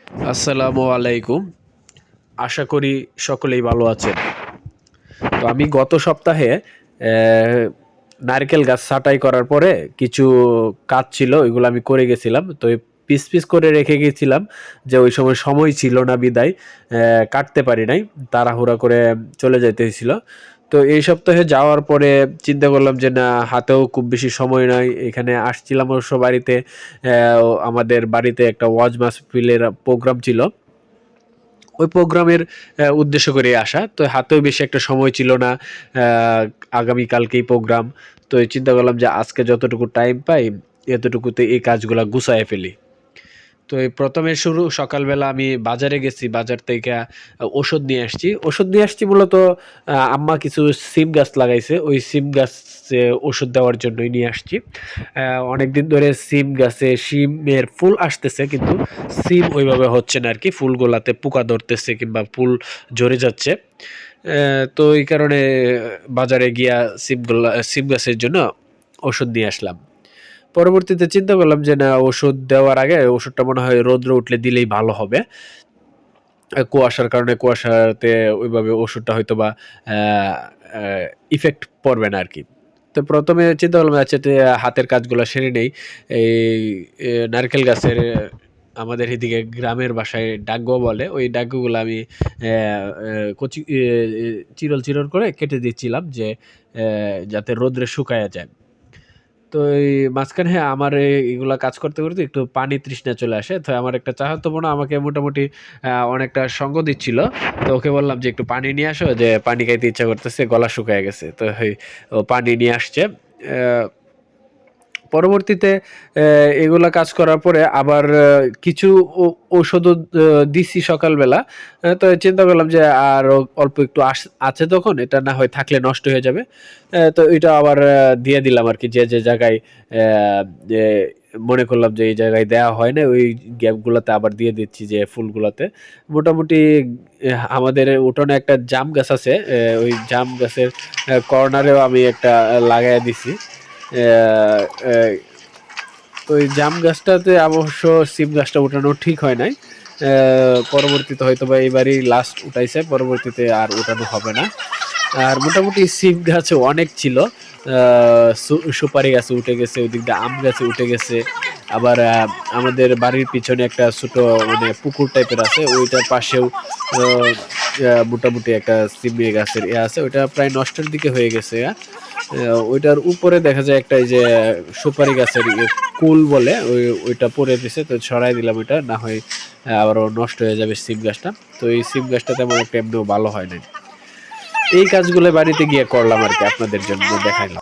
আসসালামু আলাইকুম। আশা করি সকলেই ভালো আছেন। তো আমি গত সপ্তাহে নারকেল গাছ ছাঁটাই করার পরে কিছু কাজ ছিল, ওইগুলো আমি করে গেছিলাম। তো পিস পিস করে রেখে গেছিলাম, যে ওই সময় ছিল না বিদায় কাটতে পারি নাই, তাড়াহুড়া করে চলে যাইতে হয়েছিল। তো এই সপ্তাহে যাওয়ার পরে চিন্তা করলাম যে না, হাতেও খুব বেশি সময় নাই। এখানে আসছিলাম অবশ্য বাড়িতে, আমাদের বাড়িতে একটা ওয়াজ মাহফিলের প্রোগ্রাম ছিল, ওই প্রোগ্রামের উদ্দেশ্য করে আসা। তো হাতেও বেশি একটা সময় ছিল না, আগামীকালকেই প্রোগ্রাম। তো এই চিন্তা করলাম যে আজকে যতটুকু টাইম পাই এতটুকুতে এই কাজগুলা গুছায় ফেলি। তো এই প্রথমে শুরু সকালবেলা আমি বাজারে গেছি, বাজার থেকে ওষুধ নিয়ে আসছি। ওষুধ নিয়ে আসছি মূলত আম্মা কিছু সিম গাছ লাগাইছে, ওই সিম গাছে ওষুধ দেওয়ার জন্যই নিয়ে আসছি। অনেকদিন ধরে সিম গাছে সিমের ফুল আসতেছে, কিন্তু সিম ওইভাবে হচ্ছে না আর কি, ফুলগুলাতে পোকা ধরতেছে কিংবা ফুল ঝরে যাচ্ছে। তো এই কারণে বাজারে গিয়া সিম গাছের জন্য ওষুধ নিয়ে আসলাম। পরবর্তীতে চিন্তা করলাম যে না, ওষুধ দেওয়ার আগে ওষুধটা মনে হয় রৌদ্র উঠলে দিলেই ভালো হবে। কুয়াশার কারণে কুয়াশাতে ওইভাবে ওষুধটা হয়তো বা ইফেক্ট পড়বে না আরকি। তো প্রথমে চিন্তা করলাম আচ্ছা হাতের কাজগুলো সেরে নেই। এই নারকেল গাছের আমাদের এদিকে গ্রামের ভাষায় ডাগ্গো বলে। ওই ডাগ্গোগুলো আমি কচি চিরল করে কেটে দিচ্ছিলাম, যে যাতে রোদ্রে শুকায়া যায়। তো এই মাঝখানে আমার এগুলা কাজ করতে করতে একটু পানি তৃষ্ণা চলে আসে। তো আমার একটা চাচাতো বোন আমাকে মোটামুটি অনেকটা সঙ্গ দিচ্ছিল। তো ওকে বললাম যে একটু পানি নিয়ে আসো, যে পানি খাইতে ইচ্ছা করতেছে, গলা শুকায় গেছে। তো ও পানি নিয়ে আসছে। আহ, পরবর্তীতে এগুলা কাজ করার পরে আবার কিছু ঔষধও দিছি সকালবেলা। তো চিন্তা করলাম যে আর অল্প একটু আছে, তখন এটা না হয় থাকলে নষ্ট হয়ে যাবে। তো এটা আবার দিয়ে দিলাম আর কি, যে জায়গায় যে মনে করলাম যে এই জায়গায় দেওয়া হয় না, ওই গ্যাপগুলোতে আবার দিয়ে দিচ্ছি, যে ফুলগুলোতে। মোটামুটি আমাদের উঠোনে একটা জাম গাছ আছে, ওই জাম গাছের কর্নারেও আমি একটা লাগাইয়া দিছি। আহ, আহ, ওই জাম গাছটাতে অবশ্য সিম গাছটা উঠানো ঠিক হয় নাই। পরবর্তীতে হয়তো বা এইবারই লাস্ট উঠাইছে, পরবর্তীতে আর উঠানো হবে না। আর মোটামুটি সিম গাছে অনেক ছিল। সুপারি গাছে উঠে গেছে, ওই দিক দিয়ে আম গাছে উঠে গেছে। আবার আমাদের বাড়ির পিছনে একটা ছোট মানে পুকুর টাইপের আছে, ওইটার পাশেও মোটামুটি একটা সিম গাছের আছে, ওইটা প্রায় নষ্টের দিকে হয়ে গেছে। ওইটার উপরে দেখা যায় একটা এই যে সুপারি গাছের কুল বলে, ওইটা পরে দিছে। তো ছড়াই দিলাম, ওইটা না হয় আবারও নষ্ট হয়ে যাবে সিম গাছটা। তো এই সিম গাছটা তেমন একটা এমনিও ভালো হয় না। এই কাজগুলো বাড়িতে গিয়ে করলাম আর কি, আপনাদের জন্য দেখাইলাম।